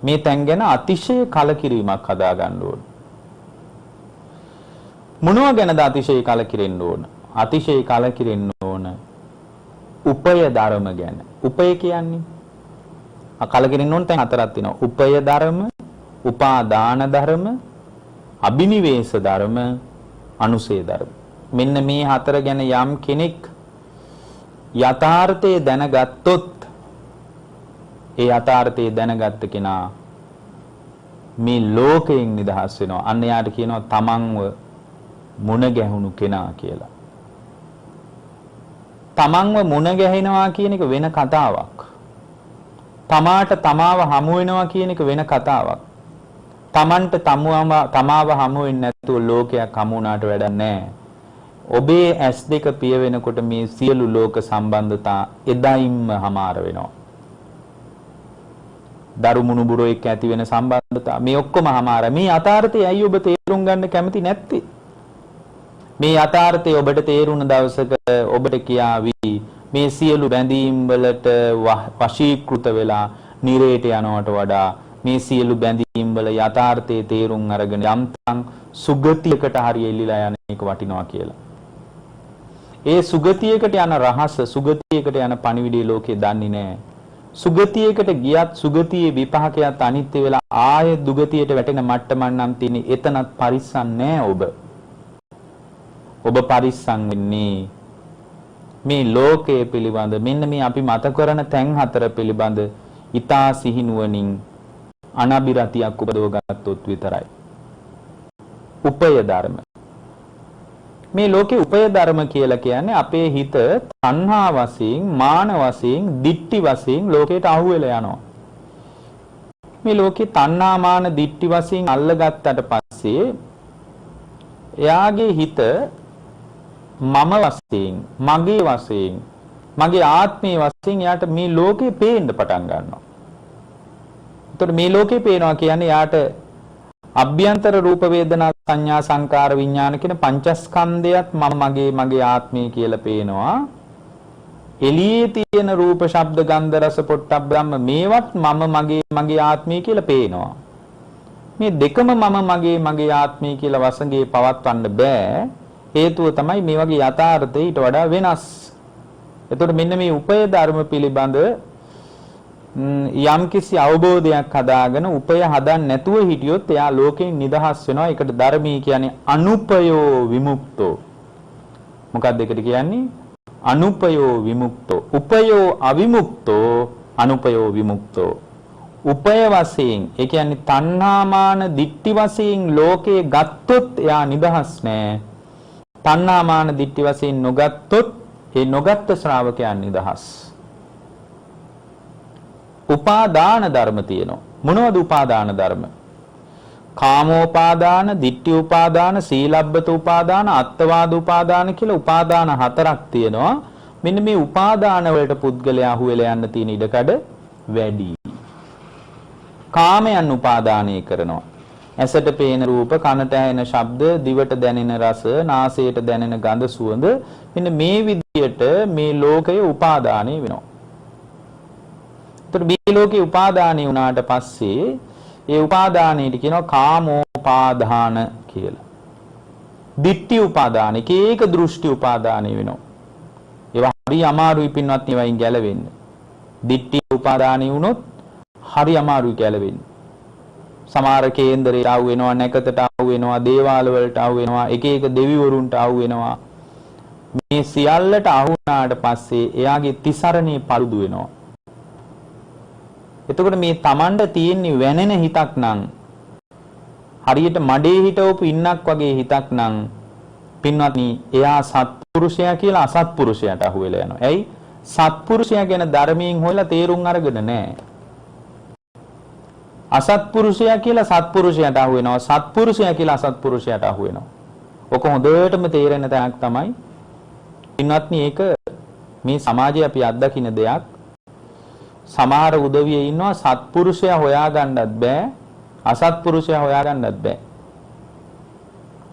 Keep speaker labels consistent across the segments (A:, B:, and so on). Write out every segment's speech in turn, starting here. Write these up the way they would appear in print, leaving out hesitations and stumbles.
A: මේ තැන් ගැන අතිශය කලකිරීමක් හදා ගන්න ඕන. මොනවා ගැනද අතිශය කලකිරෙන්න ඕන? අතිශය කලකිරෙන්න ඕන උපය ධර්ම ගැන. උපය කියන්නේ කලකිරෙන්න ඕන තැන් හතරක් තියෙනවා. උපය ධර්ම, උපාදාන ධර්ම, අබිනිවේෂ ධර්ම, අනුසේ ධර්ම. මෙන්න මේ හතර ගැන යම් කෙනෙක් යථාර්ථය දැනගත්තොත් ඒ යථාර්ථය දැනගත්ත කෙනා මේ ලෝකයෙන් නිදහස් වෙනවා. අන්න යාට කියනවා තමන්ව මුණ ගැහුණු කෙනා කියලා. තමන්ව මුණ ගැහෙනවා කියන එක වෙන කතාවක්. තමාට තමාව හමු වෙනවා කියන එක වෙන කතාවක්. තමන්ට තමාව හමු වෙන්නේ නැතුව ලෝකයක් හමු වුණාට වැඩක් නැහැ. ඔබේ S2 පිය වෙනකොට මේ සියලු ලෝක සම්බන්ධතා එදායින්ම හමාර වෙනවා. දරු මුණුබුරෝ එක්ක ඇති වෙන සම්බන්ධතා මේ ඔක්කොම හමාර. මේ යථාර්ථය ඇයි ඔබ තේරුම් ගන්න කැමති නැත්තේ? මේ යථාර්ථය ඔබට තේරුණ දවසක ඔබට කියාවි මේ සියලු බැඳීම් වලට වශීකృత වෙලා නිරේට යනවට වඩා මේ සියලු බැඳීම් වල යථාර්ථයේ තේරුම් අරගෙන යම්තම් සුගතියකට හරිය එල්ලිලා යන එක වටිනවා කියලා. ඒ සුගතියකට යන රහස, සුගතියකට යන පණිවිඩය ලෝකේ දන්නේ නැහැ. සුගතියකට ගියත් සුගතියේ විපාකයක් අනිත්‍ය වෙලා ආයෙ දුගතියට වැටෙන මට්ටමක් නම් තියෙන්නේ. එතනත් පරිස්සම් නැහැ ඔබ. ඔබ පරිස්සම් වෙන්නේ මේ ලෝකයේ පිළිබඳ මෙන්න මේ අපි මත කරන තැන් හතර පිළිබඳ ඊතා සිහිනුවණින් අනබිරතියක් උපදව ගත්තොත් විතරයි. උපය ධර්ම. මේ ලෝකේ උපය ධර්ම කියලා කියන්නේ අපේ හිත තණ්හා වශයෙන්, මාන වශයෙන්, දිට්ඨි වශයෙන් ලෝකයට අහු වෙලා යනවා. මේ ලෝකේ තණ්හා, මාන, දිට්ඨි වශයෙන් අල්ලගත්තට පස්සේ එයාගේ හිත මම වශයෙන්, මගේ වශයෙන්, මගේ ආත්මයේ වශයෙන් යාට මේ ලෝකේ පේන්න පටන් ගන්නවා. එතකොට මේ ලෝකේ පේනවා කියන්නේ යාට අභ්‍යන්තර රූප වේදනා සංඥා සංකාර විඥාන කියන පංචස්කන්ධයත් මගේ ආත්මය කියලා පේනවා. එළියේ තියෙන රූප ශබ්ද ගන්ධ රස පොට්ටබ්බ්‍රහ්ම මේවත් මගේ ආත්මය කියලා පේනවා. මේ දෙකම මගේ ආත්මය කියලා වසඟේ පවත්වන්න බෑ. හේතුව තමයි මේ වගේ යථාර්ථය ඊට වඩා වෙනස්. එතකොට මෙන්න මේ උපය ධර්ම පිළිබඳ යම්කිසි අවබෝධයක් හදාගෙන උපය හදන්න නැතුව හිටියොත් එයා ලෝකයෙන් නිදහස් වෙනවා. ඒකට ධර්මී කියන්නේ අනුපයෝ විමුක්තෝ. මොකක්ද ඒකට කියන්නේ? අනුපයෝ විමුක්තෝ. උපයෝ අවිමුක්තෝ, අනුපයෝ විමුක්තෝ. උපය වශයෙන් ඒ කියන්නේ තණ්හාමාන දිට්ඨි වශයෙන් ලෝකේ ගත්තොත් එයා නිදහස් නෑ. තණ්හාමාන දිට්ඨි වශයෙන් නොගත්තොත් ඒ නොගත්ත ශ්‍රාවකයන් නිදහස්. උපාදාන ධර්ම තියෙනවා. මොනවද උපාදාන ධර්ම? කාමෝපාදාන, ditthi උපාදාන, සීලබ්බත උපාදාන, අත්වාද උපාදාන කියලා උපාදාන හතරක් තියෙනවා. මෙන්න මේ උපාදාන වලට පුද්ගලයා අහුවෙලා යන්න තියෙන ඉඩකඩ වැඩි. කාමයන් උපාදානය කරනවා. ඇසට පේන රූප, කනට ඇහෙන ශබ්ද, දිවට දැනෙන රස, නාසයට දැනෙන ගඳ සුවඳ මෙන්න මේ විදියට මේ ලෝකය උපාදානය වෙනවා. මේ ලෝකේ උපාදානය වුණාට පස්සේ ඒ උපාදානයට කියනවා කාමෝපාදාන කියලා. ditthi උපාදාන, එක දෘෂ්ටි උපාදානය වෙනවා. ඒවා හරි අමාරුයි පින්වත් ඒවායින් ගැලවෙන්න. ditthi උපාදානය වුණොත් හරි අමාරුයි ගැලවෙන්න. සමහර කේන්දරයට ආව වෙනවා, නැකතට ආව වෙනවා, දේවාල වලට ආව වෙනවා, එක දෙවිවරුන්ට ආව වෙනවා. මේ සියල්ලට ආව වුණාට පස්සේ එයාගේ තිසරණේ පළුදු වෙනවා. එතකොට මේ Tamanට තියෙන වැනෙන හිතක් නම් හරියට මඩේ හිටවපු ඉන්නක් වගේ හිතක් නම් පින්වත්නි එයා සත්පුරුෂයා කියලා අසත්පුරුෂයාට අහු වෙලා යනවා. ඇයි? සත්පුරුෂයා ගැන ධර්මයෙන් හොයලා තේරුම් අරගෙන නැහැ. අසත්පුරුෂයා කියලා සත්පුරුෂයාට අහු වෙනවා. සත්පුරුෂයා කියලා අසත්පුරුෂයාට අහු වෙනවා. ඔක හොඳටම තේරෙන තැනක් තමයි පින්වත්නි ඒක මේ සමාජයේ අපි අත්දකින්න දෙයක්. සමහර උදවිය ඉන්නවා සත්පුරුෂයා හොයාගන්නත් බෑ, අසත්පුරුෂයා හොයාගන්නත් බෑ.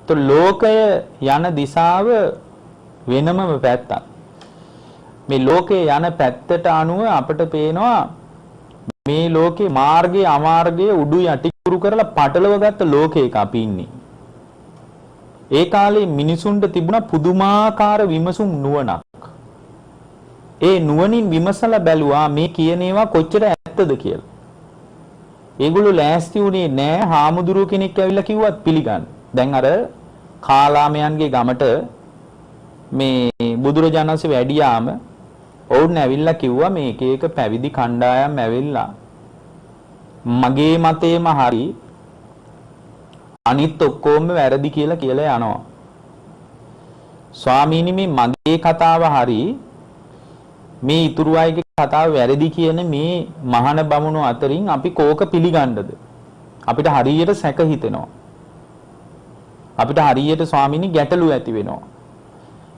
A: તો ලෝකය යන දිශාව වෙනමම පැත්තක්. මේ ලෝකයේ යන පැත්තට අනුව අපිට පේනවා මේ ලෝකේ මාර්ගයේ අමාර්ගයේ උඩු යටි කුරු කරලා පටලව ගත්ත ලෝකයක අපි ඉන්නේ. ඒ කාලේ මිනිසුන්ට තිබුණ පුදුමාකාර විමසුම් නුවණක්. ඒ නුවණින් විමසලා බැලුවා මේ කියන ඒවා කොච්චර ඇත්තද කියලා. ඒගොල්ලෝ ලෑස්ති වුණේ නෑ හාමුදුරුව කෙනෙක් ඇවිල්ලා කිව්වත් පිළිගන්න. දැන් අර කාලාමයන්ගේ ගමට මේ බුදුරජාණන් වහන්සේ වැඩියාම ඔවුන් ඇවිල්ලා කිව්වා මේ එක එක පැවිදි කණ්ඩායම් ඇවිල්ලා මගේ මතේම හරි අනිත් ඔක්කොම වැරදි කියලා යනවා. ස්වාමීනි මේ මගේ කතාව හරි මේ ඉතුරු අයගේ කතාව වැරදි කියන මේ මහාන බමුණු අතරින් අපි කෝක පිළිගන්නද? අපිට හරියට සැක හිතෙනවා. අපිට හරියට ස්වාමීනි ගැටලු ඇති වෙනවා.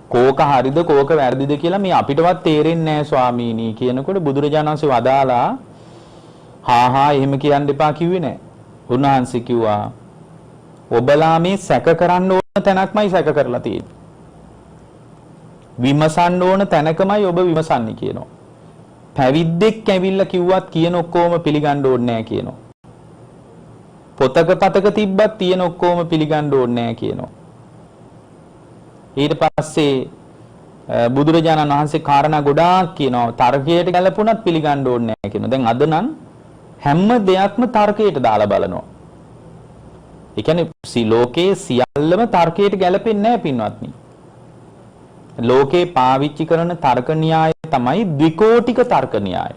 A: කෝක හරිද කෝක වැරදිද කියලා මේ අපිටවත් තේරෙන්නේ නැහැ ස්වාමීනි කියනකොට බුදුරජාණන් වහන්සේ වදාලා හා එහෙම කියන්න එපා කිව්වේ නැහැ. උන්වහන්සේ කිව්වා ඔබලා මේ සැක කරන්න ඕන තැනක්මයි සැක කරලා තියෙන්නේ. විමසන්න ඕන තැනකමයි ඔබ විමසන්නේ කියනවා. පැවිද්දෙක් ඇවිල්ලා කිව්වත් කියන ඔක්කොම පිළිගන්න ඕනේ නැහැ කියනවා. පොතක පතක තිබ්බත් තියෙන ඔක්කොම පිළිගන්න ඕනේ නැහැ කියනවා. ඊට පස්සේ බුදුරජාණන් වහන්සේ කාරණා ගොඩාක් කියනවා. තර්කයට ගැලපුණත් පිළිගන්න ඕනේ නැහැ කියනවා. දැන් අද නම් හැම දෙයක්ම තර්කයට දාලා බලනවා. ඒ කියන්නේ ලෝකයේ සියල්ලම තර්කයට ගැලපෙන්නේ නැහැ පින්වත්නි. ලෝකේ පාවිච්චි කරන තර්ක න්‍යාය තමයි ද්විකෝටික තර්ක න්‍යාය.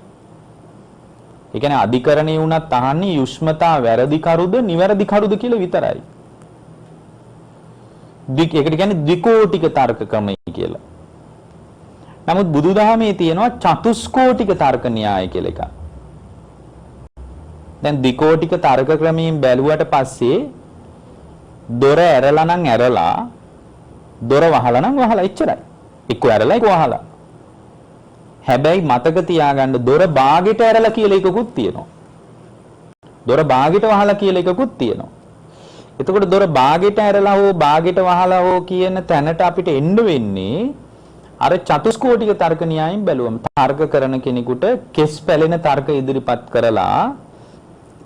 A: ඒ කියන්නේ අධිකරණේ වුණත් අහන්නේ යුෂ්මතා වැරදි කරුද නිවැරදි කරුද කියලා විතරයි. ඒකට කියන්නේ ද්විකෝටික තර්ක ක්‍රමය කියලා. නමුත් බුදුදහමේ තියෙනවා චතුස්කෝටික තර්ක න්‍යාය කියලා එකක්. දැන් ද්විකෝටික තර්ක ක්‍රමයෙන් බැලුවට පස්සේ දොර ඇරලා නම් ඇරලා දොර වහලා නම් වහලා එච්චරයි. එක්ක ඇරලා එක්ක වහලා. හැබැයි මතක තියාගන්න දොර බාගෙට ඇරලා කියලා එකකුත් තියෙනවා. දොර බාගෙට වහලා කියලා එකකුත් තියෙනවා. එතකොට දොර බාගෙට ඇරලා හෝ බාගෙට වහලා හෝ කියන තැනට අපිට එන්න වෙන්නේ අර චතුස්කෝටික තර්ක න්‍යායෙන් බැලුවම තර්ක කරන කෙනෙකුට කෙස් පැලෙන තර්ක ඉදිරිපත් කරලා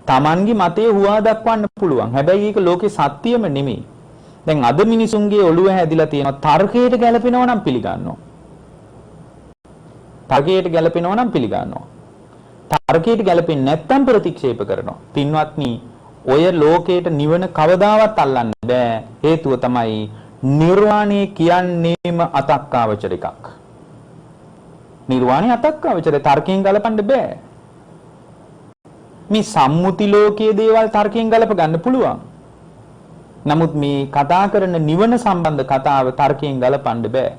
A: Tamanගේ මතය හුවා දක්වන්න පුළුවන්. හැබැයි ඒක ලෝකේ සත්‍යම නෙමෙයි. දැන් අද මිනිසුන්ගේ ඔළුව හැදිලා තියෙනවා තර්කයට ගැලපෙනවා නම් පිළිගන්නවා. තර්කයට ගැලපෙනවා නම් පිළිගන්නවා. තර්කයට ගැලපෙන්නේ නැත්නම් ප්‍රතික්ෂේප කරනවා. පින්වත්නි, ඔය ලෝකයට නිවන කවදාවත් අල්ලන්න බෑ. හේතුව තමයි නිර්වාණය කියන්නේම අතක්කාවචර එකක්. නිර්වාණය අතක්කාවචර තර්කයෙන් ගලපන්න බෑ. මේ සම්මුති ලෝකයේ දේවල් තර්කයෙන් ගලප ගන්න පුළුවන්. නමුත් මේ කතා කරන නිවන සම්බන්ධ කතාව තර්කයෙන් ගලපන්න බෑ.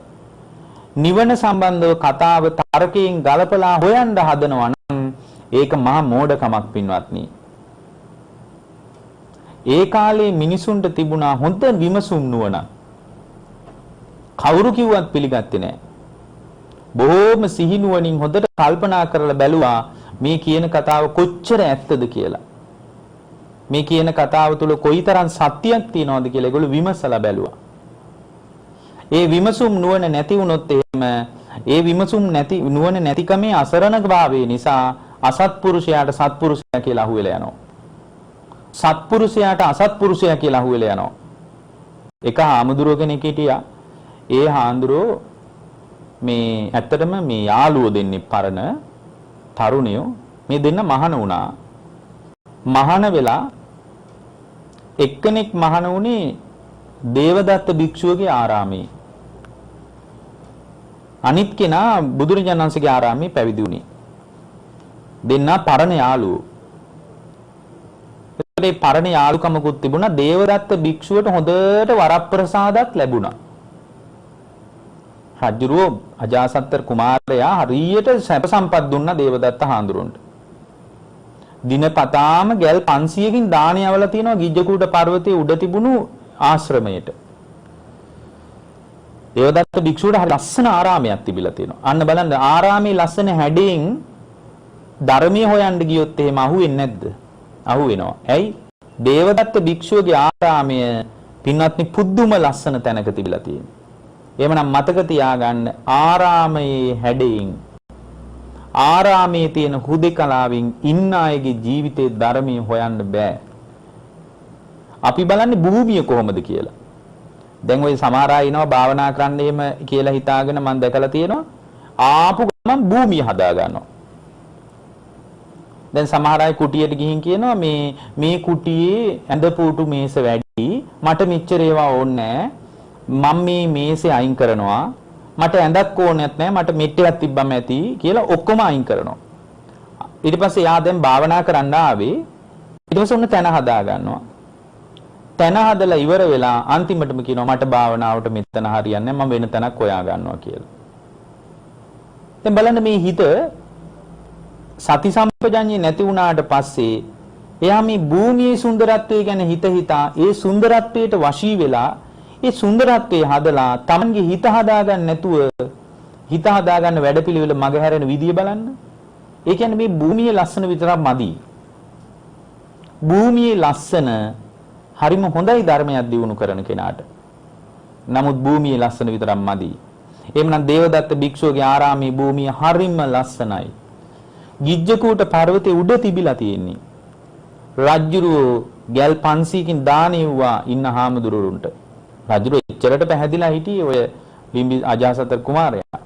A: නිවන සම්බන්ධව කතාව තර්කයෙන් ගලපලා හොයන්න හදනවා නම් ඒක මහා මෝඩකමක් පින්වත්නි. ඒ කාලේ මිනිසුන්ට තිබුණා හොඳ විමසුම් නුවණ. කවුරු කිව්වත් පිළිගත්තේ නැහැ. බොහෝම සිහිනුවණින් හොඳට කල්පනා කරලා බැලුවා මේ කියන කතාව කොච්චර ඇත්තද කියලා. මේ කියන කතාව තුල කොයිතරම් සත්‍යයක් තියෙනවද කියලා ඒගොල්ලෝ විමසලා බැලුවා. ඒ විමසුම් නුවණ නැති වුණොත් එහෙම ඒ විමසුම් නැති නුවණ නැතිකමේ අසරණ භාවය නිසා අසත්පුරුෂයාට සත්පුරුෂයා කියලා අහුවෙලා යනවා. සත්පුරුෂයාට අසත්පුරුෂයා කියලා අහුවෙලා යනවා. එක හාමුදුරුවෝ කෙනෙක් හිටියා. ඒ හාමුදුරුවෝ මේ ඇත්තටම මේ යාළුවෝ දෙන්නේ පරණ තරුණයෝ මේ දෙන්න මහාන වුණා. මහාන වෙලා එක්කෙනෙක් මහාන වුණේ දේවදත්ත භික්ෂුවගේ ආරාමේ. අනිත් කෙනා බුදුරජාණන් වහන්සේගේ ආරාමේ පැවිදි වුණේ. දෙන්නා පරණ යාළුවෝ. ඒ පරණ යාළුකමකුත් තිබුණා. දේවදත්ත භික්ෂුවට හොඳට වරප්‍රසාදත් ලැබුණා. රජුරෝ අජාසත්තර කුමාරයා හරියට සැප සම්පත් දුන්නා දේවදත්ත හාමුදුරන්ට. දිනපතාම ගල් 500කින් දාන යවලා තියෙනවා ගිජ්ජකූට පර්වතයේ උඩ තිබුණු ආශ්‍රමයට. දේවදත්ත භික්ෂුවට හරි ලස්සන ආරාමයක් තිබිලා තියෙනවා. අන්න බලන්න ආරාමේ ලස්සන හැඩයෙන් ධර්මයේ හොයන්න ගියොත් එහෙම අහුවෙන්නේ නැද්ද? අහුවෙනවා. ඇයි? දේවදත්ත භික්ෂුවගේ ආරාමය පින්වත්නි පුදුම ලස්සන තැනක තිබිලා තියෙනවා. එහෙමනම් මතක තියාගන්න ආරාමයේ හැඩයෙන් ආරාමයේ තියෙන හුදෙකලාවෙන් ඉන්න අයගේ ජීවිතේ ධර්මයේ හොයන්න බෑ. අපි බලන්නේ භූමිය කොහොමද කියලා. දැන් ওই සමහර අය ඉනවා භාවනා කරන්න එහෙම කියලා හිතාගෙන මම දැකලා තියෙනවා. ආපු ගමන් භූමිය හදා ගන්නවා. දැන් සමහර අය කුටියට ගිහින් කියනවා මේ කුටියේ ඇඳ පුටු මේස වැඩි මට මෙච්චර ඒවා ඕනේ නැහැ. මම මේ මේසේ අයින් කරනවා. මට ඇඳක් ඕනෙත් නැහැ. මට මෙට්ටයක් තිබ්බම ඇති කියලා ඔක්කොම අයින් කරනවා. ඊට පස්සේ යා දැන් භාවනා කරන්න ආවේ. ඊට පස්සේ උන්න තැන හදා ගන්නවා. තැන හදලා ඉවර වෙලා අන්තිමටම කියනවා මට භාවනාවට මෙතන හරියන්නේ නැහැ. මම වෙන තැනක් හොයා ගන්නවා කියලා. දැන් බලන්න මේ හිත සති සම්පජඤ්ඤේ නැති වුණාට පස්සේ එයා මේ භූමියේ සුන්දරත්වය ගැන හිතා ඒ සුන්දරත්වයට වශී වෙලා ඒ සුන්දරත්වයේ හදලා Tamanගේ හිත හදාගන්න නැතුව හිත හදාගන්න වැඩපිළිවෙල මග හැරෙන විදිය බලන්න. ඒ කියන්නේ මේ භූමියේ ලස්සන විතරක් මදි. භූමියේ ලස්සන හරිම හොඳයි ධර්මයක් දියුණු කරන කෙනාට. නමුත් භූමියේ ලස්සන විතරක් මදි. එහෙමනම් දේවදත්ත භික්ෂුවගේ ආරාමයේ භූමිය හරිම ලස්සනයි. ගිජ්ජකූට පර්වතයේ උඩ තිබිලා තියෙන්නේ. රජ්ජුරුව ගල් 500කින් දානෙව්වා ඉන්න හාමුදුරුවන්ට. රජුර එච්චරට පැහැදිලා හිටියේ ඔය බිම්බි අජාසත කුමාරයා.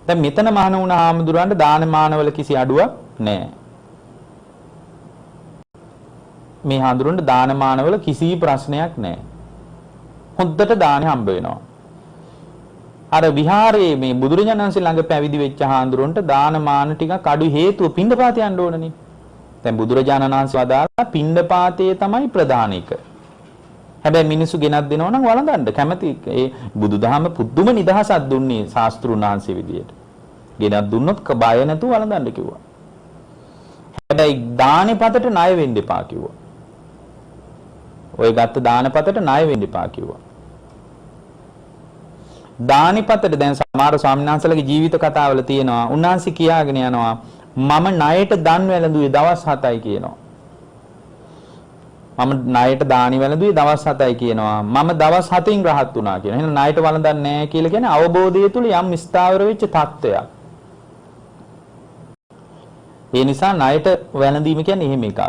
A: දැන් මෙතන මහාන වුණ හාමුදුරන්ට දාන මානවල කිසි අඩුවක් නැහැ. මේ හාමුදුරන්ට දාන මානවල කිසි ප්‍රශ්නයක් නැහැ. හොද්දට දාන හම්බ වෙනවා. අර විහාරයේ මේ බුදුරජාණන් වහන්සේ ළඟ පැවිදි වෙච්ච හාමුදුරන්ට දාන මාන ටිකක් අඩු හේතුව පින්ඩපාත යන්න ඕනනේ. දැන් බුදුරජාණන් වහන්සේ වදාළා පින්ඩපාතයේ තමයි ප්‍රධාන එක. හැබැයි මිනිස්සු ගෙනත් දෙනවා නම් වළඳන්න කැමති. ඒ බුදුදහම පුදුම නිදහසක් දුන්නේ ශාස්ත්‍රුන් වහන්සේ විදියට. ගෙනත් දුන්නොත් බය නැතුව වළඳන්න කිව්වා. හැබැයි දානෙපතට ණය වෙන්න එපා කිව්වා. ඔය ගත්ත දානෙපතට ණය වෙන්න එපා කිව්වා. දානෙපතට දැන් සමහර ස්වාමීන් වහන්සේලාගේ ජීවිත කතාවල තියෙනවා. උන්වහන්සේ කියාගෙන යනවා මම ණයට දන් වැළඳුවේ දවස් 7යි කියනවා. මම ණයට දානි වැළඳුවේ දවස් 7යි කියනවා. මම දවස් 7න් රහත් වුණා කියනවා. එහෙනම් ණයට වළඳන්නේ නැහැ කියලා කියන්නේ අවබෝධය තුල යම් ස්ථාවර වෙච්ච තත්ත්වයක්. ඒ නිසා ණයට වැළඳීම කියන්නේ එහෙම එකක්.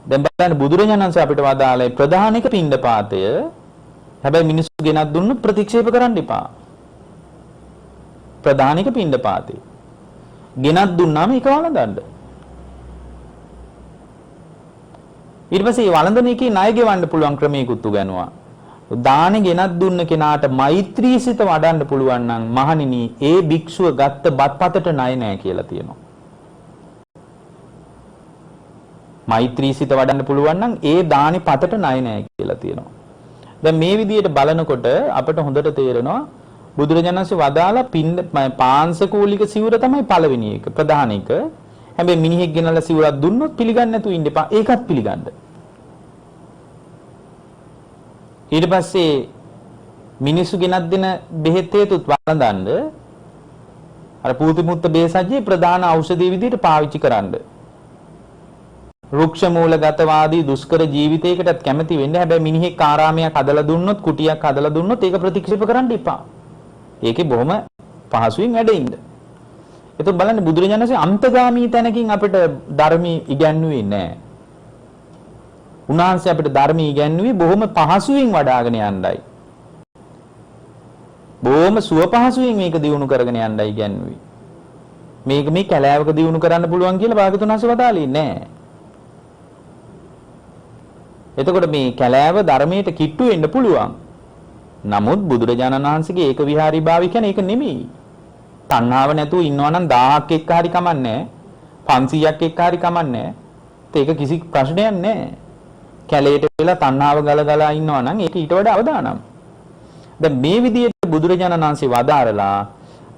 A: දැන් බලන්න බුදුරජාණන් වහන්සේ අපිට වදාළේ ප්‍රධානික පින්ඩපාතය. හැබැයි මිනිස්සු ගෙනත් දුන්නොත් ප්‍රතික්ෂේප කරන්න එපා. ප්‍රධානික පින්ඩපාතේ. ගෙනත් දුන්නාම ඒක වළඳන්න. ඊට පස්සේ වළඳන එකේ ණය ගෙවන්න පුළුවන් ක්‍රමයකුත් උගන්වනවා. දානෙ ගෙනත් දුන්න කෙනාට මෛත්‍රී සිත වඩන්න පුළුවන් නම් මහණෙනි ඒ භික්ෂුව ගත්ත බත්පතට ණය නැහැ කියලා තියෙනවා. මෛත්‍රී සිත වඩන්න පුළුවන් නම් ඒ දානි පතට ණය නැහැ කියලා තියෙනවා. දැන් මේ විදිහට බලනකොට අපට හොඳට තේරෙනවා බුදුරජාණන් වහන්සේ වදාලා පාංශකූලික සිවුර තමයි පළවෙනි එක ප්‍රධාන එක. හැබැයි මිනිහෙක් ගෙනල්ලා සිවුරක් දුන්නොත් පිළිගන්නේ නැතුව ඉන්න එපා. ඒකත් පිළිගන්න. ඊට පස්සේ මිනිස්සු ගෙනත් දෙන බෙහෙත් හේතුත් වළඳන්න අර පූතිමුත්ත බේසජ්ජේ ප්‍රධාන ඖෂධයේ විදිහට පාවිච්චි කරන්න. රුක්ෂ මූලගතවාදී දුෂ්කර ජීවිතයකටත් කැමති වෙන්න. හැබැයි මිනිහෙක් ආරාමයක් හදලා දුන්නොත් කුටියක් හදලා දුන්නොත් ඒක ප්‍රතික්ෂේප කරන්න එපා. ඒකේ බොහොම පහසුවෙන් වැඩ ඉන්න. එතකොට බලන්න බුදුරජාණන් වහන්සේ අන්තගාමී තැනකින් අපිට ධර්මී ඉගැන්වුවේ නැහැ. උන්වහන්සේ අපිට ධර්මී ඉගැන්වුවේ බොහොම පහසුවෙන් වඩ아가න යන්නයි. බොහොම සුව පහසුවෙන් මේක දියුණු කරගෙන යන්නයි ඉගැන්වුවේ. මේක මේ කැලෑවක දියුණු කරන්න පුළුවන් කියලා භාගතුන් වහන්සේ වදාළේ නැහැ. එතකොට මේ කැලෑව ධර්මයට කිට්ටු වෙන්න පුළුවන්. නමුත් බුදුරජාණන් වහන්සේගේ ඒක විහාරී භාවය කියන්නේ ඒක නෙමෙයි. තණ්හාව නැතුව ඉන්නවා නම් 1000ක් එක්ක හරි කමන්නේ 500ක් එක්ක හරි කමන්නේ ඒක කිසි ප්‍රශ්නයක් නැහැ. කැලේට වෙලා තණ්හාව ගලගලා ඉන්නවා නම් ඒක ඊට වඩා අවදානම්. දැන් මේ විදිහට බුදුරජාණන් වහන්සේ වදාරලා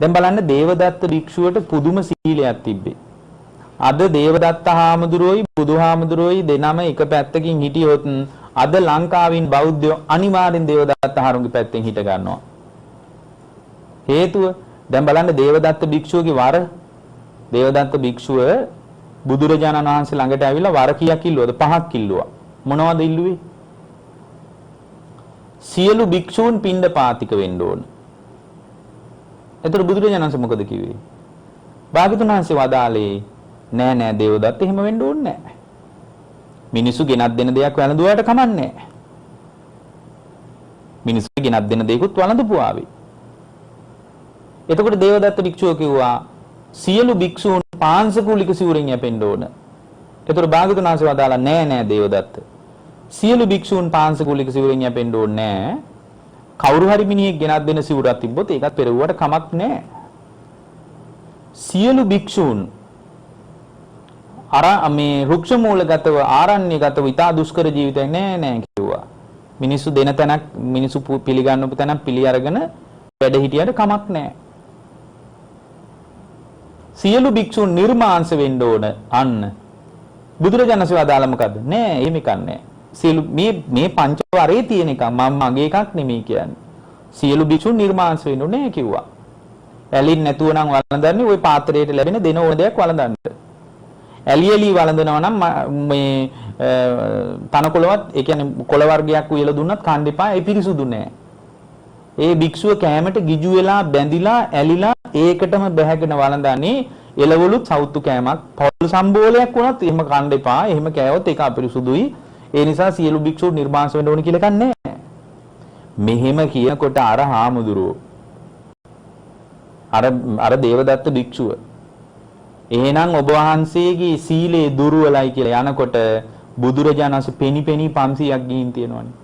A: දැන් බලන්න දේවදත්ත භික්ෂුවට පුදුම සීලයක් තිබ්බේ. අද දේවදත්ත හාමුදුරුවෝයි බුදුහාමුදුරුවෝයි දෙනම එක පැත්තකින් හිටියොත් අද ලංකාවින් බෞද්ධයෝ අනිවාර්යෙන් දේවදත්ත හාමුදුරුවෝගේ පැත්තෙන් හිට ගන්නවා. හේතුව දැන් බලන්න දේවදත්ත භික්ෂුවගේ වර දේවදත්ත භික්ෂුව බුදුරජාණන් වහන්සේ ළඟට ඇවිල්ලා වර කීයක් ඉල්ලුවද? 5ක් ඉල්ලුවා. මොනවද ඉල්ලුවේ? සියලු භික්ෂූන් පිණ්ඩපාතික වෙන්න ඕන. එතකොට බුදුරජාණන් වහන්සේ මොකද කිව්වේ? භාග්‍යවතුන් වහන්සේ වදාළේ නෑ නෑ දේවදත්ත එහෙම වෙන්න ඕනේ නෑ. මිනිස්සු ගෙනත් දෙන දෙයක් වැළඳුවාට කමන්නේ නෑ. මිනිස්සු ගෙනත් දෙන දෙයක්ත් වළඳපුවාවේ. එතකොට දේවදත්ත භික්ෂුව කිව්වා සියලු භික්ෂූන් පාංශකූලික සිවුරෙන් යැපෙන්න ඕන. එතකොට භාග්‍යවතුන් වහන්සේ වදාලා නෑ නෑ දේවදත්ත. සියලු භික්ෂූන් පාංශකූලික සිවුරෙන් යැපෙන්න ඕනේ නෑ. කවුරු හරි මිනිහෙක් ගෙනත් දෙන සිවුරක් තිබ්බොත් ඒකත් පෙරවුවට කමක් නෑ. සියලු භික්ෂූන් අර මේ රුක්ෂ මූලගතව ආරණ්‍යගතව ඉතා දුෂ්කර ජීවිතයක් නෑ නෑ කිව්වා. මිනිස්සු දෙන තැනක් මිනිස්සු පිළිගන්නපු තැනක් පිළි අරගෙන වැඩ හිටියට කමක් නෑ. සියලු භික්ෂූන් නිර්මාංශ වෙන්න ඕන අන්න. බුදුරජාණන් වහන්සේ වදාළ මොකද්ද? නෑ එහෙම කන්නේ. සියලු මේ පංච වරේ තියෙන එක මම මගේ එකක් නෙමෙයි කියන්නේ. සියලු භික්ෂූන් නිර්මාංශ වෙන්න ඕනේ කිව්වා. ඇලින් නැතුව නම් වළඳන්නේ ওই පාත්‍රයට ලැබෙන දෙන ඕන දෙයක් වළඳන්න. ඇලි වළඳනවා නම් මේ තනකොළවත් ඒ කියන්නේ කොළ වර්ගයක් උයලා දුන්නත් කන්න එපා. ඒ පිරිසුදු නෑ. ඒ භික්ෂුව කෑමට ගිජු වෙලා බැඳිලා ඇලිලා ඒකටම බැහැගෙන වළඳන්නේ එළවලුත් සවුත්තු කෑමක් පොල් සම්බෝලයක් වුණත් එහෙම කන්න එපා. එහෙම කෑවොත් ඒක අපිරිසුදුයි. ඒ නිසා සියලු භික්ෂූන් නිර්මාංශ වෙන්න ඕන කියලා කන්නේ නෑ. මෙහෙම කියනකොට අර හාමුදුරුවෝ අර දේවදත්ත භික්ෂුව එහෙනම් ඔබ වහන්සේගේ සීලේ දුර්වලයි කියලා යනකොට බුදුරජාණන් වහන්සේ පෙනි 500ක් ගිහින් තියෙනවනේ.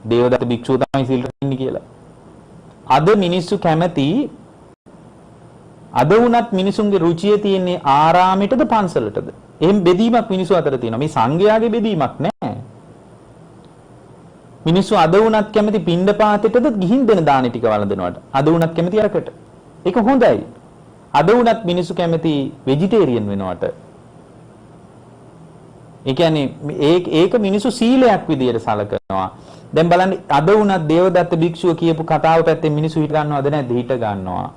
A: දේවදත්ත භික්ෂුව තමයි සීල් රකින්නේ කියලා. අද මිනිස්සු කැමති අද වුණත් මිනිසුන්ගේ රුචිය තියෙන්නේ ආරාමයටද පන්සලටද? එහෙම බෙදීමක් මිනිස්සු අතර තියෙනවා. මේ සංඝයාගේ බෙදීමක් නෑ. මිනිස්සු අද වුණත් කැමති පින්ඩපාතෙටද ගිහින් දෙන දාන ටික වළඳනවට. අද වුණත් කැමති අරකට. ඒක හොඳයි. අද වුණත් මිනිස්සු කැමති වෙජිටේරියන් වෙනවට. ඒ කියන්නේ ඒක මිනිස්සු සීලයක් විදියට සලකනවා. දැන් බලන්න අද වුණත් දේවදත්ත භික්ෂුව කියපු කතාව පැත්තෙන් මිනිස්සු හිට ගන්නවද නැද්ද? හිට ගන්නවා.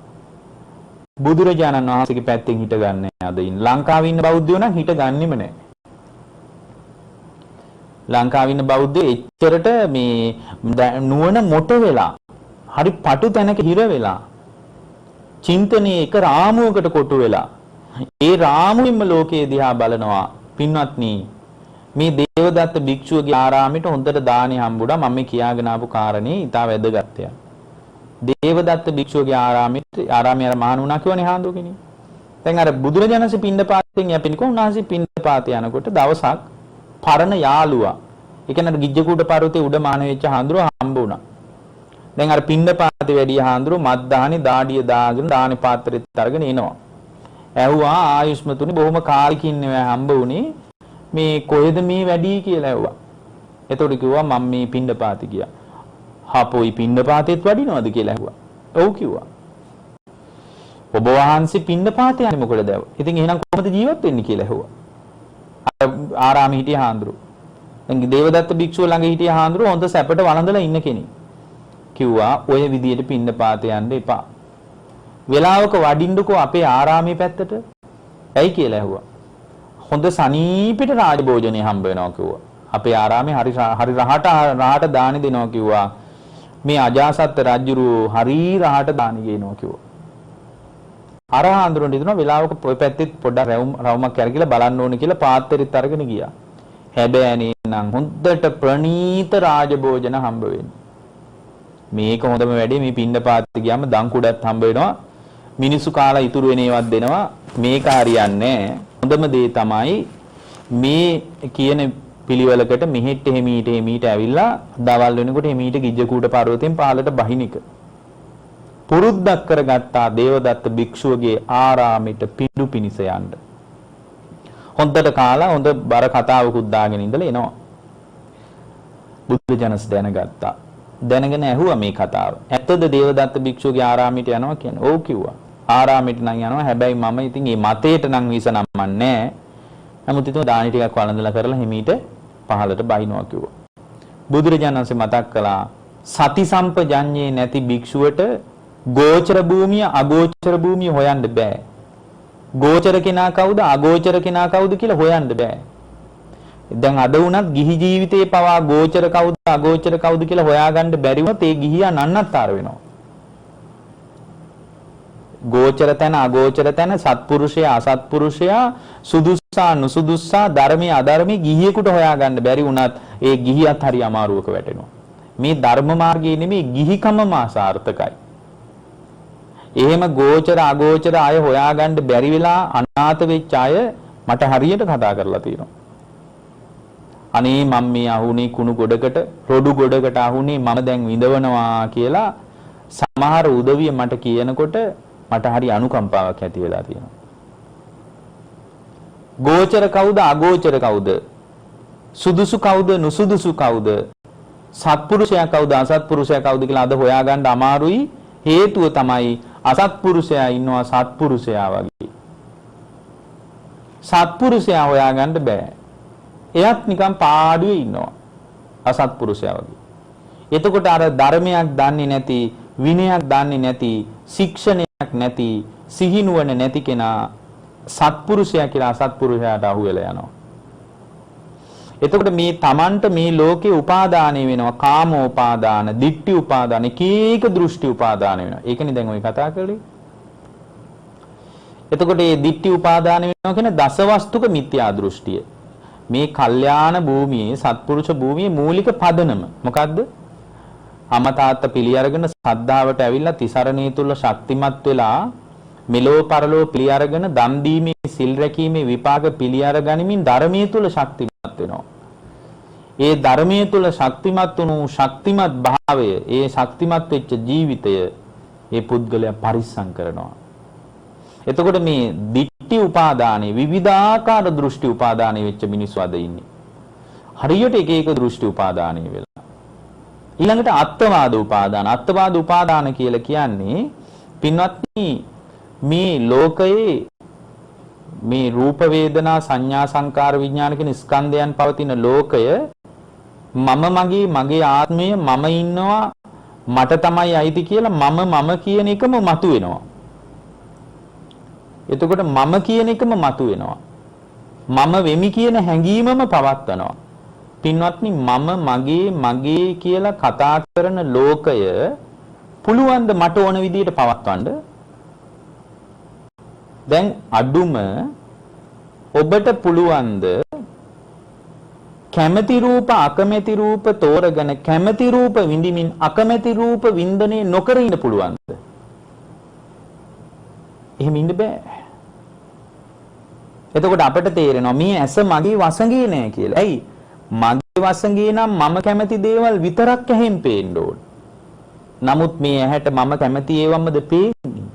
A: බුදුරජාණන් වහන්සේගේ පැත්තෙන් හිට ගන්නෑ අද ඉන්න. ලංකාවේ ඉන්න බෞද්ධයෝ නම් හිට ගන්නෙම නෑ. ලංකාවේ ඉන්න බෞද්ධයෝ එච්චරට මේ නුවණ මොට වෙලා හරි පටු තැනක හිර වෙලා චින්තනයේ එක රාමුවකට කොටු වෙලා ඒ රාමුවෙන්ම ලෝකයේ දිහා බලනවා. පින්වත්නි මේ දේවදත්ත භික්ෂුවගේ ආරාමයට හොඳට දානි හම්බුණා. මම මේ කියාගෙන ආපු කාරණේ ඊට වැදගත් යක්. දේවදත්ත භික්ෂුවගේ ආරාමයේ අර මහණුණා කියවනේ හාඳු කෙනෙක්. දැන් අර බුදුරජාණන්සේ පින්ඩපාතයෙන් යපිනකො උන්වහන්සේ පින්ඩපාතේ යනකොට දවසක් පරණ යාළුවා. ඒ කියන්නේ ගිජ්ජකූට පර්වතයේ උඩ මාන වෙච්ච හාඳුරුව හම්බ වුණා. දැන් අර පින්ඩපාතේ වැඩි හාඳුරුව මත්දානි දාඩිය දාගෙන දානි පාත්‍රෙත් අරගෙන එනවා. ඇහුවා ආයුෂ්මතුනි බොහොම කාලෙකින් නෙවෙයි හම්බ වුණේ. මේ කොහෙද මේ වැඩි කියලා ඇහුවා. එතකොට කිව්වා මම මේ පින්ඩපාතේ ගියා. හපොයි පින්ඩපාතෙත් වඩිනවද කියලා ඇහුවා. ඔව් කිව්වා. ඔබ වහන්සේ පින්ඩපාතේ යන්නේ මොකටද? ඉතින් එහෙනම් කොහොමද ජීවත් වෙන්නේ කියලා ඇහුවා. ආරාමේ හිටිය හාමුදුරුවෝ. දැන් දේවදත්ත භික්ෂුව ළඟ හිටිය හාමුදුරුවෝ හොඳ සැපට වළඳලා ඉන්න කෙනෙක්. කිව්වා ඔය විදියට පින්ඩපාතේ යන්න එපා. වෙලාවක වඩින්නකෝ අපේ ආරාමේ පැත්තට. ඇයි කියලා ඇහුවා. හොඳ සනීපෙට රාජභෝජනේ හම්බ වෙනවා කිව්වා. අපේ ආරාමේ හරි රහට දානි දෙනවා කිව්වා. මේ අජාසත් රජුරු හරි රහට දානි ගේනවා කිව්වා. අර හාමුදුරුවෝ හිතනවා වෙලාවක ඔය පැත්තෙත් පොඩ්ඩක් රවුමක් කරගිලා බලන්න ඕනේ කියලා පාත්‍රෙත් අරගෙන ගියා. හැබැයි නේනම් හොඳට ප්‍රණීත රාජභෝජන හම්බ වෙන්නේ. මේක හොඳම වැඩේ මේ පින්ඩපාතේ ගියාම දන් කුඩත් හම්බ වෙනවා. මිනිස්සු කාලා ඉතුරු වෙන ඒවත් දෙනවා. මේක හරියන්නේ නැහැ. හොඳම දේ තමයි මේ කියන පිළිවෙලකට මෙහෙට එමීට ඇවිල්ලා දවල් වෙනකොට එමීට ගිජ්ජකූට පර්වතයෙන් පහළට බහින එක. පුරුද්දක් කරගත්තා දේවදත්ත භික්ෂුවගේ ආරාමෙට පිඬු පිනිස යන්න. හොඳට කාලා හොඳ බර කතාවකුත් දාගෙන ඉඳලා එනවා. බුදුජනස් දැනගත්තා. දැනගෙන ඇහුවා මේ කතාව. ඇත්තද දේවදත්ත භික්ෂුවගේ ආරාමෙට යනවා කියන්නේ? ඔව් කිව්වා. ආරාමෙට නම් යනවා. හැබැයි මම ඉතින් මේ මතේට නම් විසනම්මන්නේ නැහැ. නමුත් ඉතින් දානි ටිකක් වළඳලා කරලා හිමීට පහළට බහිනවා කිව්වා. බුදුරජාණන් වහන්සේ මතක් කළා සති සම්පජඤ්ඤේ නැති භික්ෂුවට ගෝචර භූමිය අගෝචර භූමිය හොයන්න බෑ. ගෝචර කෙනා කවුද අගෝචර කෙනා කවුද කියලා හොයන්න බෑ. දැන් අද වුණත් ගිහි ජීවිතේ පවා ගෝචර කවුද අගෝචර කවුද කියලා හොයාගන්න බැරි වුණොත් ඒ ගිහියා නන්නත්තර වෙනවා. ගෝචර තැන අගෝචර තැන සත්පුරුෂයා අසත්පුරුෂයා සුදුස්සා නුසුදුස්සා ධර්මයේ අධර්මයේ ගිහියෙකුට හොයාගන්න බැරි වුණත් ඒ ගිහියත් හරි අමාරුවක වැටෙනවා. මේ ධර්ම මාර්ගයේ නෙමෙයි ගිහිකමම අසාර්ථකයි. එහෙම ගෝචර අගෝචර අය හොයාගන්න බැරි වෙලා අනාථ වෙච්ච අය මට හරියට කතා කරලා තියෙනවා. අනේ මම මේ අහුනේ කුණු ගොඩකට රොඩු ගොඩකට අහුනේ මම දැන් විඳවනවා කියලා සමහර උදවිය මට කියනකොට මට හරි අනුකම්පාවක් ඇති වෙලා තියෙනවා. ගෝචර කවුද අගෝචර කවුද? සුදුසු කවුද නුසුදුසු කවුද? සත්පුරුෂයා කවුද අසත්පුරුෂයා කවුද කියලා අද හොයාගන්න අමාරුයි. හේතුව තමයි අසත්පුරුෂයා ඉන්නවා සත්පුරුෂයා වගේ. සත්පුරුෂයා හොයාගන්න බෑ. එයත් නිකන් පාඩුවේ ඉන්නවා. අසත්පුරුෂයා වගේ. එතකොට අර ධර්මයක් දන්නේ නැති, විනයක් දන්නේ නැති, ශික්ෂණයක් නැති, සිහිනුවණ නැති කෙනා සත්පුරුෂයා කියලා අසත්පුරුෂයාට අහු වෙලා යනවා. එතකොට මේ Tamanට මේ ලෝකේ උපාදානය වෙනවා. කාමෝපාදාන, ditthi උපාදාන, කීක දෘෂ්ටි උපාදාන වෙනවා. ඒකනේ දැන් ඔය කතා කරේ. එතකොට මේ ditthi උපාදාන වෙනවා කියන දසවස්තුක මිත්‍යා දෘෂ්ටිය. මේ කල්යාණ භූමියේ සත්පුරුෂ භූමියේ මූලික පදනම මොකද්ද? අම්මා තාත්තා පිළි අරගෙන සද්ධාවට ඇවිල්ලා තිසරණේ තුල ශක්තිමත් වෙලා මෙලෝ පරලෝ පිළි අරගෙන දන් දීමේ සිල් රැකීමේ විපාක පිළි අරගනිමින් ධර්මයේ තුල ශක්තිමත් වෙනවා. ඒ ධර්මයේ තුල ශක්තිමත් වුණු ශක්තිමත් භාවය, ඒ ශක්තිමත් වෙච්ච ජීවිතය ඒ පුද්ගලයා පරිස්සම් කරනවා. එතකොට මේ ditthi උපාදානේ විවිධාකාර දෘෂ්ටි උපාදානේ වෙච්ච මිනිස්සු අද ඉන්නේ. හරියට එක එක දෘෂ්ටි උපාදානේ වෙලා. ඊළඟට අත්වාද උපාදාන. අත්වාද උපාදාන කියලා කියන්නේ පින්වත්නි මේ ලෝකයේ මේ රූප වේදනා සංඥා සංකාර විඥාන කියන ස්කන්ධයන් පවතින ලෝකය මගේ ආත්මය මම ඉන්නවා මට තමයි අයිති කියලා මම කියන එකම මතුවෙනවා. එතකොට මම කියන එකම මතුවෙනවා. මම වෙමි කියන හැඟීමම පවත්වනවා. පින්වත්නි මගේ කියලා කතා කරන ලෝකය පුළුවන් ද මට ඕන විදිහට පවත්වන්න? දැන් අඩුම ඔබට පුළුවන්ද කැමැති රූප අකමැති රූප තෝරගෙන කැමැති රූප විඳිමින් අකමැති රූප වින්දනය නොකර ඉන්න පුළුවන්ද? එහෙම ඉන්න බෑ. එතකොට අපිට තේරෙනවා මේ ඇස මගේ වසඟේ නෑ කියලා. ඇයි? මගේ වසඟේ නම් මම කැමති දේවල් විතරක් ඇහෙන් පේන්න ඕන. නමුත් මේ ඇහැට මම කැමති ඒවමද පේන්නේ?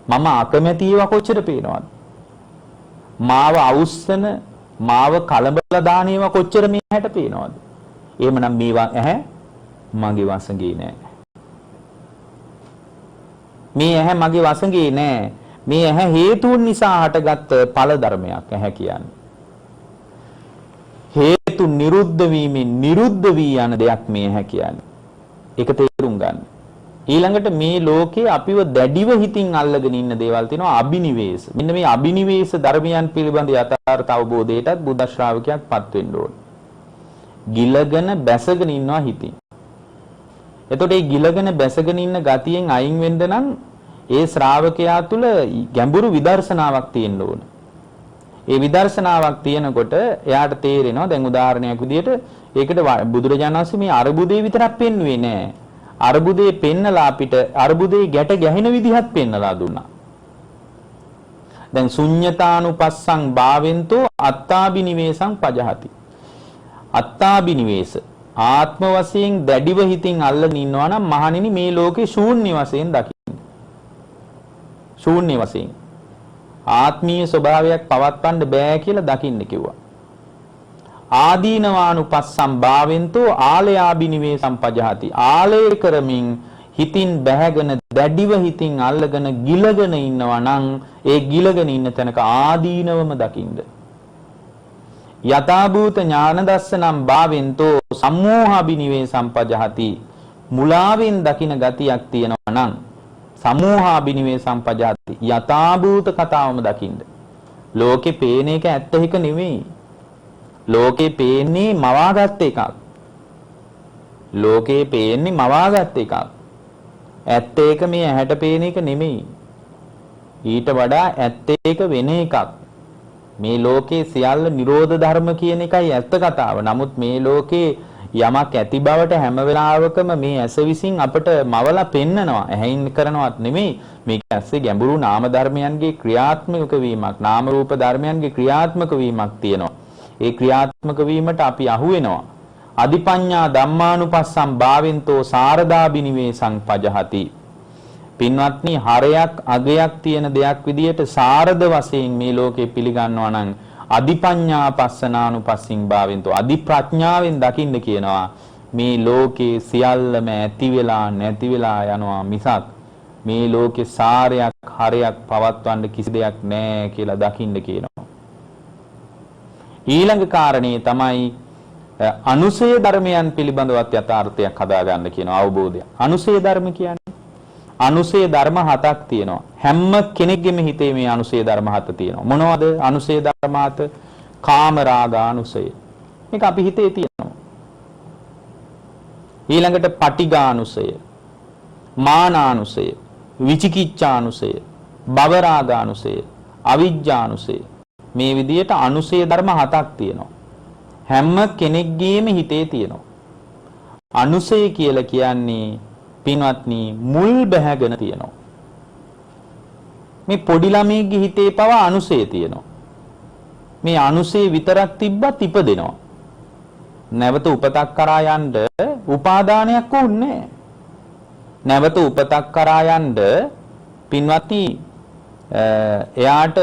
A: මම අකමැති ඒවා කොච්චර පේනවද? මාව අවුස්සන, මාව කලබල දාන ඒවා කොච්චර මේ ඇහැට පේනවද? එහෙමනම් මේවා ඇහැ මගේ වසඟේ නෑ. මේ ඇහැ මගේ වසඟේ නෑ. මේ ඇහැ හේතුන් නිසා හටගත් ඵල ධර්මයක් ඇහැ කියන්නේ. හේතු නිරුද්ධ වීමෙන් නිරුද්ධ වී යන දෙයක් මේ ඇහැ කියන්නේ. ඒක තේරුම් ගන්න. ඊළඟට මේ ලෝකේ අපිව දැඩිව හිතින් අල්ලගෙන ඉන්න දේවල් තියෙනවා අබිනිවේෂ. මෙන්න මේ අබිනිවේෂ ධර්මයන් පිළිබඳ යථාර්ථ අවබෝධයටත් බුද්ධ ශ්‍රාවකයාපත් වෙන්න ඕන. ගිලගෙන බැසගෙන ඉන්නවා හිතින්. එතකොට මේ ගිලගෙන බැසගෙන ඉන්න ගතියෙන් අයින් වෙන්න නම් ඒ ශ්‍රාවකයා තුල ගැඹුරු විදර්ශනාවක් තියෙන්න ඕන. ඒ විදර්ශනාවක් තියෙනකොට එයාට තේරෙනවා දැන් උදාහරණයක් විදිහට ඒකට බුදුරජාණන් වහන්සේ මේ අරුබුදේ විතරක් පෙන්වුවේ නෑ. අරුබුදේ පෙන්නලා අපිට අරුබුදේ ගැට ගැහෙන විදිහත් පෙන්නලා දුන්නා. දැන් ශුඤ්ඤතානුපස්සං භාවෙන්තෝ අත්තාබිනිවේසං පජහති. අත්තාබිනිවේස ආත්ම වශයෙන් දැඩිව හිතින් අල්ලගෙන ඉන්නවා නම් මහණෙනි මේ ලෝකේ ශූන්‍ය වශයෙන් දකින්න. ශූන්‍ය වශයෙන් ආත්මීය ස්වභාවයක් පවත්වන්න බෑ කියලා දකින්න කිව්වා. ආදීනවානුපස්සම් භාවෙන්තෝ ආලයාබිනිවේසම් පජහති. ආලය කරමින් හිතින් බැහැගෙන දැඩිව හිතින් අල්ලගෙන ගිලගෙන ඉන්නවා නම් ඒ ගිලගෙන ඉන්න තැනක ආදීනවම දකින්න. යථාභූත ඥාන දස්සනම් භාවෙන්තෝ සම්මෝහාබිනිවේසම් පජහති. මුලාවෙන් දකින ගතියක් තියෙනවා නම් සම්මෝහාබිනිවේසම් පජහති. යථාභූත කතාවම දකින්න. ලෝකේ පේන එක ඇත්ත එක නෙවෙයි. ලෝකේ පේන්නේ මවාගත් එකක්. ලෝකේ පේන්නේ මවාගත් එකක්. ඇත්ත එක මේ ඇහැට පේන එක නෙමෙයි. ඊට වඩා ඇත්තේක වෙන එකක්. මේ ලෝකේ සියල්ල නිරෝධ ධර්ම කියන එකයි ඇත්ත කතාව. නමුත් මේ ලෝකේ යමක් ඇති බවට හැම වෙලාවකම මේ ඇස විසින් අපට මවලා පෙන්නනවා. ඇහැයින් කරනවත් නෙමෙයි. මේක ඇස්සේ ගැඹුරු නාම ධර්මයන්ගේ ක්‍රියාත්මක වීමක්, නාම රූප ධර්මයන්ගේ ක්‍රියාත්මක වීමක් තියෙනවා. ඒ ක්‍රියාත්මක වීමට අපි අහු වෙනවා. අදිපඤ්ඤා ධම්මානුපස්සම් භාවෙන්තෝ සාරදා බිනිවේසං පජහති. පින්වත්නි, හරයක් අගයක් තියෙන දෙයක් විදියට සාරද වශයෙන් මේ ලෝකේ පිළිගන්නවා නම් අදිපඤ්ඤා පස්සනානුපස්සින් භාවෙන්තෝ අදි ප්‍රඥාවෙන් දකින්න කියනවා. මේ ලෝකේ සියල්ලම ඇති වෙලා නැති වෙලා යනවා මිසක් මේ ලෝකේ සාරයක් හරයක් පවත්වන්න කිසි දෙයක් නැහැ කියලා දකින්න කියනවා. ඊළඟ කාරණේ තමයි අනුසය ධර්මයන් පිළිබඳවත් යථාර්ථයක් හදාගන්න කියන අවබෝධය. අනුසය ධර්ම කියන්නේ අනුසය ධර්ම 7ක් තියෙනවා. හැම කෙනෙක්ගේම හිතේ මේ අනුසය ධර්ම 7 තියෙනවා. මොනවද අනුසය ධර්ම 7? කාම රාග අනුසය. මේක අපි හිතේ තියෙනවා. ඊළඟට පටිඝානුසය, මානානුසය, විචිකිච්ඡානුසය, භවරාගානුසය, අවිජ්ජානුසය. මේ විදිහට අනුසය ධර්ම 7ක් තියෙනවා. හැම කෙනෙක්ගේම හිතේ තියෙනවා. අනුසය කියලා කියන්නේ පින්වත්නි මුල් බැහැගෙන තියෙනවා. මේ පොඩි ළමයිගේ හිතේ පවා අනුසය තියෙනවා. මේ අනුසය විතරක් තිබ්බත් ඉපදෙනවා. නැවත උපතක් කරා යන්න උපාදානයක් ඕනේ. නැවත උපතක් කරා යන්න පින්වත්නි එයාට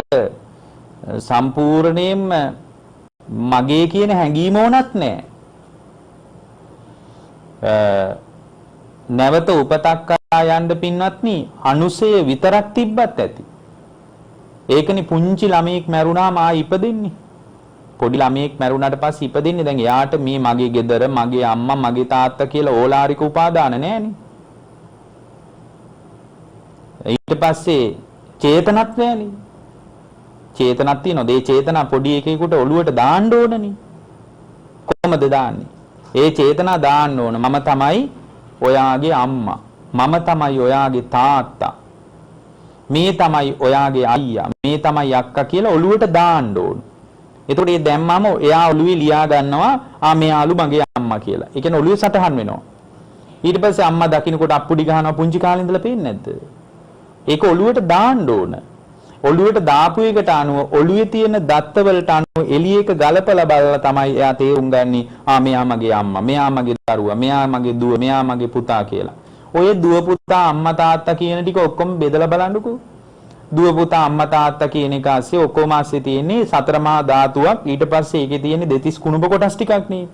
A: සම්පූර්ණයෙන්ම මගේ කියන හැඟීම ඕනත් නැහැ. නැවත උපතක් කරා යන්න පින්වත්නි අනුසය විතරක් තිබ්බත් ඇති. ඒකනේ පුංචි ළමයෙක් මැරුණාම ආයි ඉපදෙන්නේ. පොඩි ළමයෙක් මැරුණාට පස්සේ ඉපදෙන්නේ දැන් එයාට මේ මගේ ගෙදර, මගේ අම්මා, මගේ තාත්තා කියලා ඕලාරික උපාදාන නැහැනේ. ඊට පස්සේ චේතනත් නැහැනේ. චේතනක් තියෙනවා. ඒ චේතනා පොඩි එකෙකුට ඔළුවට දාන්න ඕනනේ. කොහොමද දාන්නේ? ඒ චේතනා දාන්න ඕන. මම තමයි ඔයාගේ අම්මා. මම තමයි ඔයාගේ තාත්තා. මේ තමයි ඔයාගේ අයියා. මේ තමයි අක්කා කියලා ඔළුවට දාන්න ඕන. එතකොට මේ දැම්මම එයා ඔළුවේ ලියා ගන්නවා මෙයාලු මගේ අම්මා කියලා. ඒ කියන්නේ ඔළුවේ සටහන් වෙනවා. ඊට පස්සේ අම්මා දකින්නකොට අප්පුඩි ගහනවා පුංචි කාලේ ඉඳලා පේන්නේ නැද්ද? ඒක ඔළුවට දාන්න ඕන. ඔළුවට දාපු එකට අනුව ඔළුවේ තියෙන දත්ත වලට අනුව එළියක ගලපලා බලලා තමයි එයා තේරුම් ගන්නේ මෙයා මගේ අම්මා, මෙයා මගේ දරුවා, මෙයා මගේ දුව, මෙයා මගේ පුතා කියලා. ඔය දුව පුතා අම්මා තාත්තා කියන ටික ඔක්කොම බෙදලා බලන්නකෝ. දුව පුතා අම්මා තාත්තා කියන එක ASCII ඔක්කොම ASCII තියෙන්නේ සතර මහා ධාතුවක්. ඊට පස්සේ ඒකේ තියෙන්නේ දෙතිස් කුණුබ කොටස් ටිකක් නේ.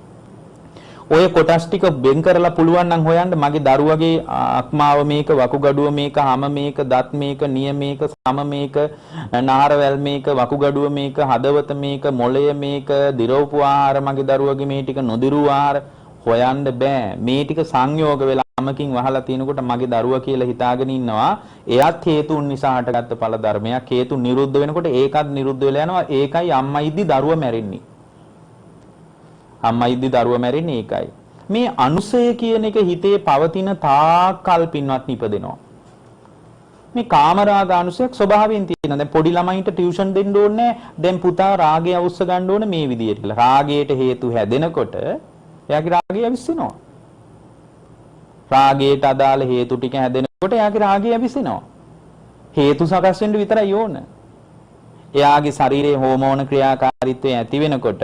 A: ඔය කොටස් ටික වෙන් කරලා පුළුවන් නම් හොයන්න මගේ දරුවගේ අක්මාව මේක, වකුගඩුව මේක, හම මේක, දත් මේක, නිය මේක, සම මේක, නාරවැල් මේක, වකුගඩුව මේක, හදවත මේක, මොළය මේක, දිරවපු ආහාර මගේ දරුවගේ මේ ටික නොදිරු ආහාර හොයන්න බෑ. මේ ටික සංයෝග වෙලා අමකින් වහලා තිනකොට මගේ දරුවා කියලා හිතාගෙන ඉන්නවා. එයත් හේතුන් නිසා හටගත්ත ඵල ධර්මයක්. හේතු නිරුද්ධ වෙනකොට ඒකත් නිරුද්ධ වෙලා යනවා. ඒකයි අම්මා ඉද්දි දරුවා මැරෙන්නේ. අම්මා ඉද්දි දරුවා මැරෙන්නේ ඒකයි. මේ අනුසය කියන එක හිතේ පවතින තාක්කල් පින්වත් ඉපදෙනවා. මේ කාමරාග අනුසයක් ස්වභාවයෙන් තියෙනවා. දැන් පොඩි ළමයින්ට ටියුෂන් දෙන්න ඕනේ. දැන් පුතා රාගය අවශ්‍ය ගන්න ඕනේ මේ විදියට කියලා. රාගයට හේතු හැදෙනකොට එයාගේ රාගය අවිස්සෙනවා. රාගයට අදාළ හේතු ටික හැදෙනකොට එයාගේ රාගය අවිස්සෙනවා. හේතු සකස් වෙන්න විතරයි ඕන. එයාගේ ශරීරයේ හෝමෝන ක්‍රියාකාරීත්වය ඇති වෙනකොට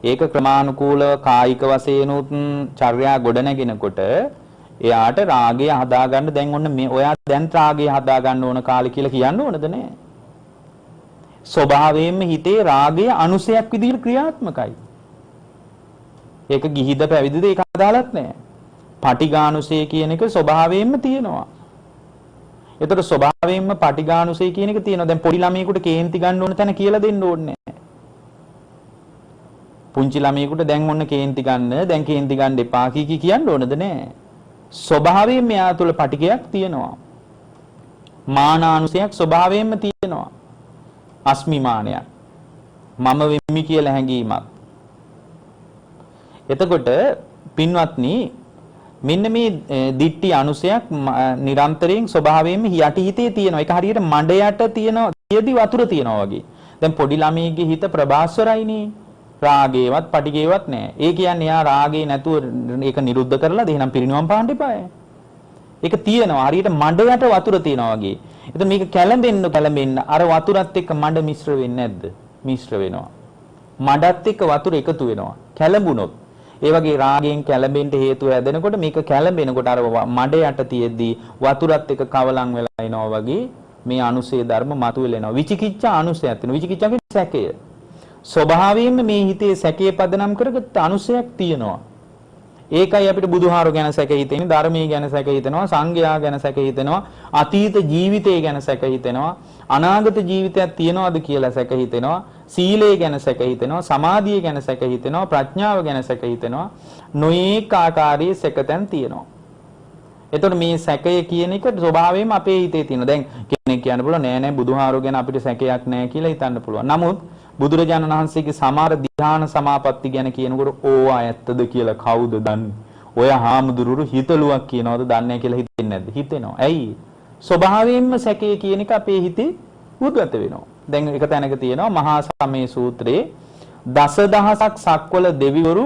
A: ඒක ක්‍රමානුකූලව කායික වශයෙන් උත් චර්යා ගොඩනගෙනකොට එයාට රාගය හදාගන්න දැන් ඔන්න මේ ඔයා දැන් රාගය හදාගන්න ඕන කාලේ කියලා කියන්න ඕනද නැහැ. ස්වභාවයෙන්ම හිතේ රාගය අනුසයක් විදිහට ක්‍රියාත්මකයි. ඒක ගිහිද පැවිදිද ඒක අදාළත් නැහැ. පටිඝානුසය කියන එක ස්වභාවයෙන්ම තියෙනවා. ඒතර ස්වභාවයෙන්ම පටිඝානුසය කියන එක තියෙනවා. දැන් පොඩි ළමයෙකුට කේන්ති ගන්න ඕන තැන කියලා දෙන්න ඕනේ නැහැ. පුංචි ළමයෙකුට දැන් ඔන්න කේන්ති ගන්න, දැන් කේන්ති ගන්න එපා කී කියන්න ඕනද නැහැ. ස්වභාවයෙන්ම එයා තුළ පටිඝයක් තියෙනවා. මානානුසයක් ස්වභාවයෙන්ම තියෙනවා. අස්මිමානයක්. මම වෙමි කියලා හැඟීමක්. එතකොට පින්වත්නි මෙන්න මේ දිට්ටි අනුසයක් නිරන්තරයෙන් ස්වභාවයෙන්ම යටි හිතේ තියෙනවා. ඒක හරියට මඩ යට තියෙන තියදි වතුර තියෙනවා වගේ. දැන් පොඩි ළමයිගේ හිත ප්‍රභාස්වරයිනේ. රාගේවත් පටිගේවත් නැහැ. ඒ කියන්නේ යා රාගේ නැතුව ඒක නිරුද්ධ කරලා දෙහනම් පිරිනිවන් පාන්න එපායි. ඒක තියෙනවා හරියට මඩ යට වතුර තියෙනවා වගේ. එතකොට මේක කැළඹෙන්න අර වතුරත් එක්ක මඩ මිශ්‍ර වෙන්නේ නැද්ද? මිශ්‍ර වෙනවා. මඩත් එක්ක වතුර එකතු වෙනවා. කැළඹුණොත් ඒ වගේ රාගයෙන් කැළඹෙන්න හේතුව ඇදෙනකොට මේක කැළඹෙනකොට අර මඩ යට තියෙද්දි වතුරත් එක්ක කවලම් වෙලා එනවා වගේ මේ අනුසේ ධර්ම මතුවෙලා එනවා. විචිකිච්ඡා අනුසයක් තියෙනවා. විචිකිච්ඡා කියන්නේ සැකය. ස්වභාවයෙන්ම මේ හිතේ සැකේ පදනම් කරගත්ත අනුසයක් තියෙනවා. ඒකයි අපිට බුදුහාරු ගැන සැක හිතෙන්නේ, ධර්මයේ ගැන සැක හිතෙනවා, සංඝයා ගැන සැක හිතෙනවා, අතීත ජීවිතය ගැන සැක හිතෙනවා, අනාගත ජීවිතයක් තියනවාද කියලා සැක හිතෙනවා, සීලය ගැන සැක හිතෙනවා, සමාධිය ගැන සැක හිතෙනවා, ප්‍රඥාව ගැන සැක හිතෙනවා. නොඑක ආකාරයේ සැකතන් තියෙනවා. එතකොට මේ සැකය කියන එක ස්වභාවයෙන්ම අපේ හිතේ තියෙනවා. දැන් කෙනෙක් කියන්න පුළුවන් නෑ නෑ බුදුහාරු ගැන අපිට සැකයක් නෑ කියලා හිතන්න පුළුවන්. නමුත් බුදුරජාණන් වහන්සේගේ සමහර ධ්‍යාන සමාපatti ගැන කියනකොට ඕවා ඇත්තද කියලා කවුද දන්නේ? ඔය හාමුදුරුවෝ හිතලුවක් කියනවද දන්නේ කියලා හිතෙන්නේ නැද්ද? හිතෙනවා. ඇයි? ස්වභාවයෙන්ම සැකේ කියන එක අපේ හිතේ උද්ගත වෙනවා. දැන් එක තැනක තියෙනවා මහා සමේ සූත්‍රයේ දසදහසක් සක්වල දෙවිවරු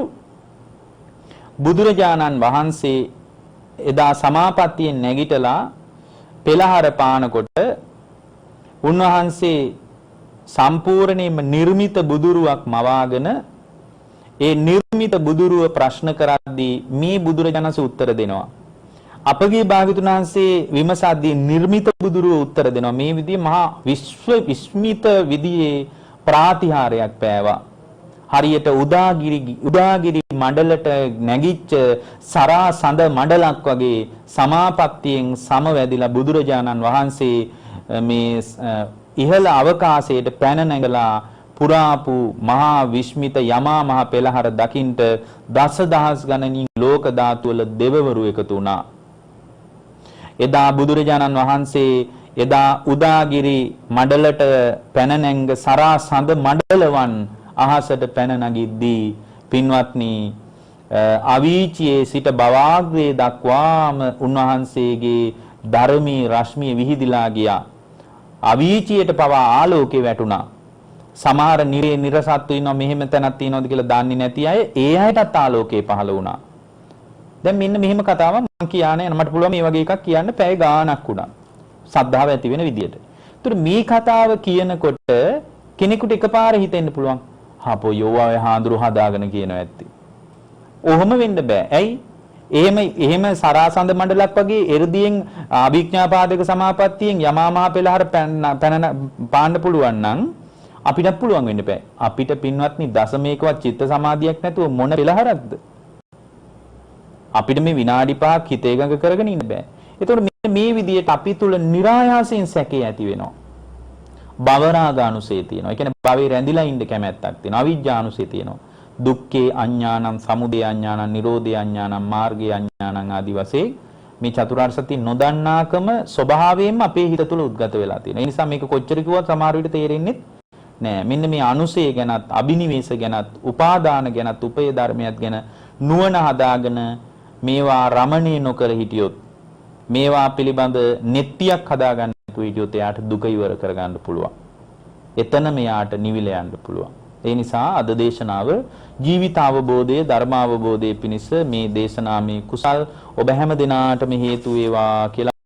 A: බුදුරජාණන් වහන්සේ එදා සමාපත්තියෙන් නැගිටලා පෙළහර පානකොට උන්වහන්සේ සම්පූර්ණයෙන්ම නිර්මිත බුදුරුවක් මවාගෙන ඒ නිර්මිත බුදුරුව ප්‍රශ්න කරද්දී මේ බුදුරජාණන්සේ උත්තර දෙනවා. අපගේ භාග්‍යතුන් වහන්සේ විමසද්දී නිර්මිත බුදුරුව උත්තර දෙනවා. මේ විදිහේ මහා විස්මිත විදිහේ ප්‍රාතිහාරයක් පෑවා. හරියට උදාගිරි මඩලට නැගිච්ච සරා සඳ මඩලක් වගේ සමාපත්තියෙන් සමවැදිලා බුදුරජාණන් වහන්සේ මේ ඉහළ අවකාශයට පැන නැගලා පුරාපු මහා විස්මිත යමා මහ පෙළහර දකින්ට දසදහස් ගණනින් ලෝක ධාතු වල දෙවවරු එකතු වුණා. එදා බුදුරජාණන් වහන්සේ එදා උදාගිරි මඩලට පැන නැංග සරා සඳ මඩලවන් අහසට පැන නගිද්දී පින්වත්නි අවීචියේ සිට බවාග්‍රේ දක්වාම උන්වහන්සේගේ ධර්මී රශ්මිය විහිදිලා ගියා. අවීචියට පවා ආලෝකේ වැටුණා. සමහර නිරසත්තු ඉන්නවා මෙහෙම තැනක් තියෙනවද කියලා දන්නේ නැති අය ඒ අයටත් ආලෝකේ පහළ වුණා. දැන් මෙන්න මෙහෙම කතාවක් මම කියන්න යන මට පුළුවන් මේ වගේ එකක් කියන්න පැය ගාණක් වුණා. සද්ධාව ඇති වෙන විදියට. ඒතර මේ කතාව කියනකොට කෙනෙකුට එකපාර හිතෙන්න පුළුවන් හාපෝ යෝවා හාඳුරු හදාගෙන කියනවා ඇත්තේ. ඔහොම වෙන්න බෑ. ඇයි? එහෙම සරාසඳ මණ්ඩලක් වගේ එ르දියෙන් අභිඥාපාදක සමාපත්තියෙන් යමා මහ පෙළහර පාන්න පුළුවන් නම් අපිට පුළුවන් වෙන්න බෑ. අපිට පින්වත්නි දසමේකවත් චිත්ත සමාධියක් නැතුව මොන පෙළහරක්ද? අපිට මේ විනාඩි 5ක් හිත එකඟ කරගෙන ඉන්න බෑ. ඒතකොට මේ විදිහට අපි තුල નિરાයාසයෙන් සැකේ ඇති වෙනවා. භවරාගානුසය තියෙනවා. ඒ කියන්නේ භවයේ රැඳිලා ඉන්න කැමැත්තක් තියෙනවා. අවිජ්ජානුසය තියෙනවා. දුක්ඛේ අඥානං, සමුදය අඥානං, නිරෝධේ අඥානං, මාර්ගේ අඥානං ආදි වශයෙන් මේ චතුරාර්ය සත්‍ය නොදන්නාකම ස්වභාවයෙන්ම අපේ හිත තුළ උද්ගත වෙලා තියෙනවා. ඒ නිසා මේක කොච්චර කිව්වත් සමහර විට තේරෙන්නේ නැහැ. මෙන්න මේ අනුසය ගැනත්, අබිනිවේෂ ගැනත්, උපාදාන ගැනත්, උපේ ධර්මයක් ගැන නුවණ හදාගෙන මේවා රමණීය නොකර හිටියොත්, මේවා පිළිබඳ නෙත්තියක් හදාගන්න තු හිටියොත් එයාට දුක ඉවර කරගන්න පුළුවන්. එතන මෙයාට නිවිල යන්න පුළුවන්. ඒ නිසා අද දේශනාව ජීවිත අවබෝධයේ ධර්ම අවබෝධයේ පිණිස මේ දේශනාමේ කුසල් ඔබ හැම දිනාටම හේතු වේවා කියලා